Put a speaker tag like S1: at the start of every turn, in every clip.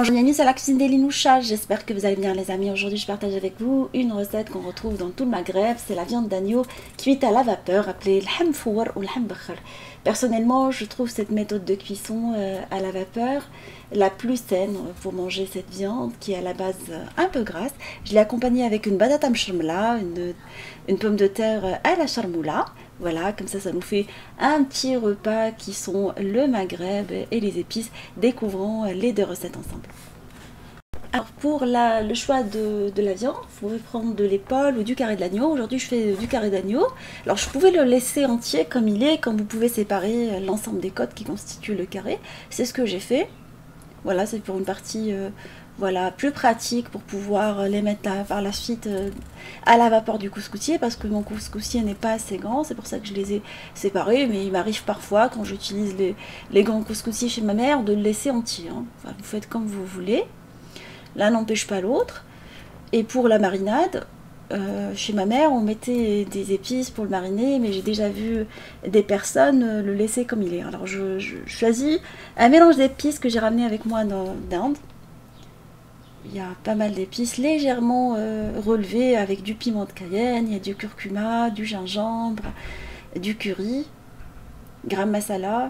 S1: Bonjour, bienvenue sur la cuisine des Linoucha, j'espère que vous allez bien les amis. Aujourd'hui je partage avec vous une recette qu'on retrouve dans tout le Maghreb, c'est la viande d'agneau cuite à la vapeur, appelée l'ham fouar ou l'ham bakhar. Personnellement je trouve cette méthode de cuisson à la vapeur la plus saine pour manger cette viande qui est à la base un peu grasse. Je l'ai accompagnée avec une batata mchemla, une pomme de terre à la charmoula. Voilà, comme ça nous fait un petit repas qui sont le Maghreb et les épices. Découvrons les deux recettes ensemble. Alors pour le choix de la viande, vous pouvez prendre de l'épaule ou du carré de l'agneau. Aujourd'hui je fais du carré d'agneau. Alors je pouvais le laisser entier comme il est, comme vous pouvez séparer l'ensemble des côtes qui constituent le carré. C'est ce que j'ai fait. Voilà, c'est pour une partie voilà, plus pratique pour pouvoir les mettre par la suite à la vapeur du couscoussier, parce que mon couscoussier n'est pas assez grand, c'est pour ça que je les ai séparés, mais il m'arrive parfois quand j'utilise les grands couscoussiers chez ma mère de le laisser entier, hein. Enfin, vous faites comme vous voulez, l'un n'empêche pas l'autre. Et pour la marinade, chez ma mère on mettait des épices pour le mariner, mais j'ai déjà vu des personnes le laisser comme il est. Alors je choisis un mélange d'épices que j'ai ramené avec moi d'Inde. Il y a pas mal d'épices légèrement relevées avec du piment de Cayenne, il y a du curcuma, du gingembre, du curry, gram masala.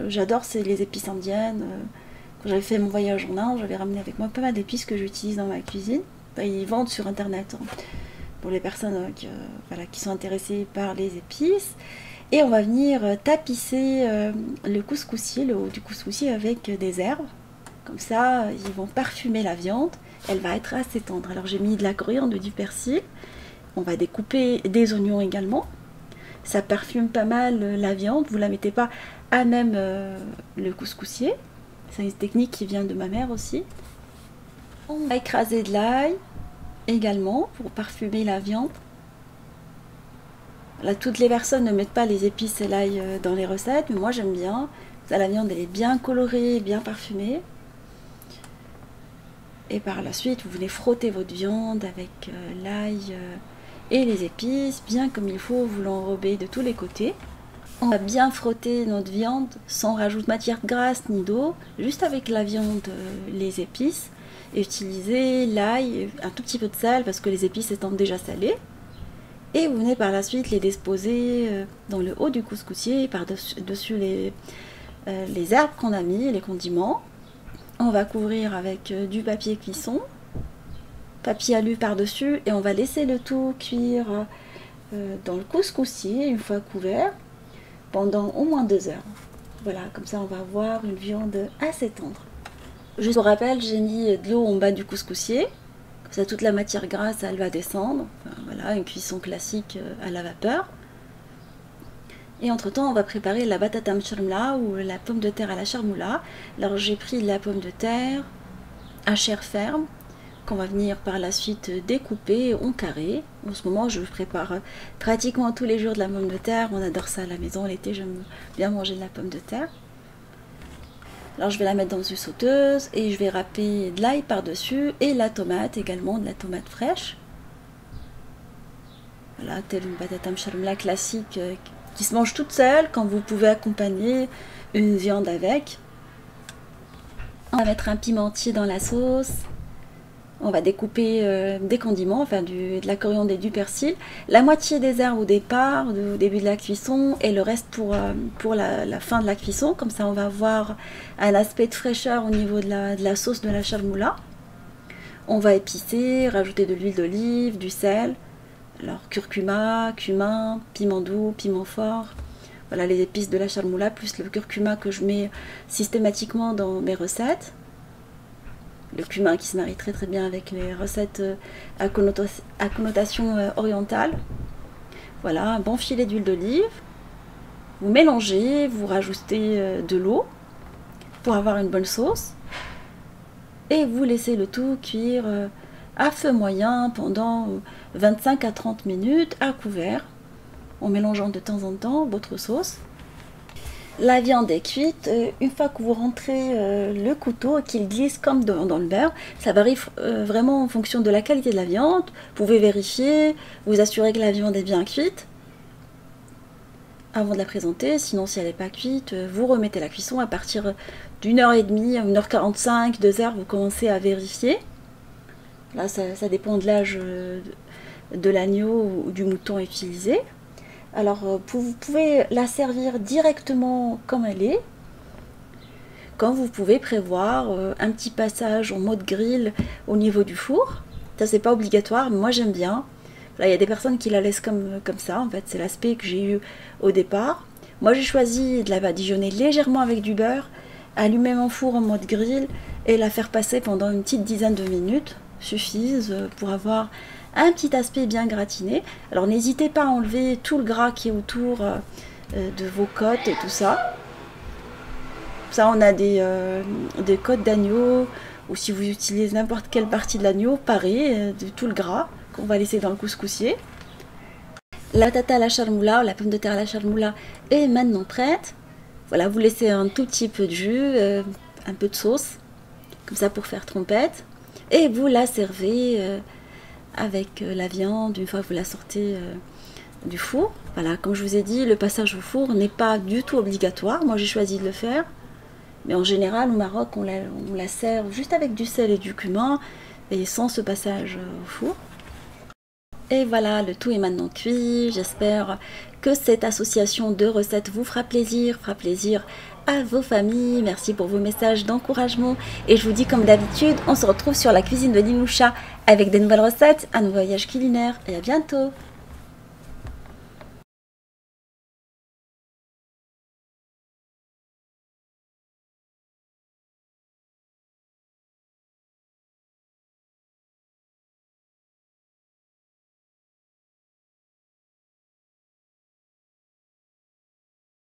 S1: J'adore les épices indiennes. Quand j'avais fait mon voyage en Inde, j'avais ramené avec moi pas mal d'épices que j'utilise dans ma cuisine. Ils vendent sur internet hein, pour les personnes qui sont intéressées par les épices. Et on va venir tapisser le couscoussier, le haut du couscoussier avec des herbes. Comme ça, ils vont parfumer la viande. Elle va être assez tendre. Alors j'ai mis de la coriandre, du persil. On va découper des oignons également. Ça parfume pas mal la viande. Vous ne la mettez pas à même le couscoussier. C'est une technique qui vient de ma mère aussi. On va écraser de l'ail également pour parfumer la viande. Là, toutes les personnes ne mettent pas les épices et l'ail dans les recettes, mais moi j'aime bien. Ça, la viande elle est bien colorée, bien parfumée. Et par la suite, vous venez frotter votre viande avec l'ail et les épices, bien comme il faut, vous l'enrobez de tous les côtés. On va bien frotter notre viande sans rajouter de matière grasse ni d'eau, juste avec la viande, les épices. Et utiliser l'ail, un tout petit peu de sel parce que les épices étant déjà salées. Et vous venez par la suite les disposer dans le haut du couscoussier, par-dessus les herbes qu'on a mis, les condiments. On va couvrir avec du papier cuisson, papier alu par-dessus, et on va laisser le tout cuire dans le couscoussier une fois couvert pendant au moins 2 heures. Voilà, comme ça on va avoir une viande assez tendre. Juste pour rappel, j'ai mis de l'eau en bas du couscoussier, comme ça toute la matière grasse elle va descendre. Enfin, voilà, une cuisson classique à la vapeur. Et entre temps, on va préparer la batata mchemla ou la pomme de terre à la charmoula. Alors j'ai pris la pomme de terre à chair ferme, qu'on va venir par la suite découper en carré. En ce moment, je prépare pratiquement tous les jours de la pomme de terre. On adore ça à la maison. L'été, j'aime bien manger de la pomme de terre. Alors je vais la mettre dans une sauteuse et je vais râper de l'ail par-dessus et la tomate également, de la tomate fraîche. Voilà, telle une batata mchemla classique qui se mange toute seule quand vous pouvez accompagner une viande avec. On va mettre un pimentier dans la sauce. On va découper des condiments, enfin de la coriandre et du persil. La moitié des herbes au départ, au début de la cuisson, et le reste pour la fin de la cuisson. Comme ça, on va avoir un aspect de fraîcheur au niveau de la sauce de la charmoula. On va épicer, rajouter de l'huile d'olive, du sel. Alors curcuma, cumin, piment doux, piment fort. Voilà les épices de la charmoula, plus le curcuma que je mets systématiquement dans mes recettes. Le cumin qui se marie très très bien avec les recettes à connotation orientale. Voilà, un bon filet d'huile d'olive. Vous mélangez, vous rajoutez de l'eau pour avoir une bonne sauce. Et vous laissez le tout cuire à feu moyen pendant 25 à 30 minutes à couvert, en mélangeant de temps en temps votre sauce. La viande est cuite, une fois que vous rentrez le couteau et qu'il glisse comme dans le beurre, ça varie vraiment en fonction de la qualité de la viande. Vous pouvez vérifier, vous assurer que la viande est bien cuite. avant de la présenter. Sinon, si elle n'est pas cuite, vous remettez la cuisson à partir d'1h30, 1h45, 2h, vous commencez à vérifier. Là, ça dépend de l'âge de l'agneau ou du mouton utilisé. Alors, vous pouvez la servir directement comme elle est. Comme vous pouvez prévoir un petit passage en mode grill au niveau du four. Ça, c'est pas obligatoire, mais moi j'aime bien. Là, il y a des personnes qui la laissent comme ça. En fait, c'est l'aspect que j'ai eu au départ. Moi, j'ai choisi de la badigeonner légèrement avec du beurre, allumer mon four en mode grill et la faire passer pendant une petite dizaine de minutes. Suffisent pour avoir un petit aspect bien gratiné. Alors, n'hésitez pas à enlever tout le gras qui est autour de vos côtes et tout ça. Ça, on a des côtes d'agneau, ou si vous utilisez n'importe quelle partie de l'agneau, pareil, de tout le gras qu'on va laisser dans le couscoussier. La patata à la charmoula, la pomme de terre à la charmoula est maintenant prête. Voilà, vous laissez un tout petit peu de jus, un peu de sauce, comme ça pour faire trompette. Et vous la servez avec la viande une fois que vous la sortez du four. Voilà, comme je vous ai dit, le passage au four n'est pas du tout obligatoire. Moi, j'ai choisi de le faire. Mais en général, au Maroc, on la sert juste avec du sel et du cumin et sans ce passage au four. Et voilà, le tout est maintenant cuit. J'espère que cette association de recettes vous fera plaisir à vos familles. Merci pour vos messages d'encouragement. Et je vous dis comme d'habitude, on se retrouve sur la cuisine de Ninoucha avec des nouvelles recettes, un nouveau voyage culinaire et à bientôt.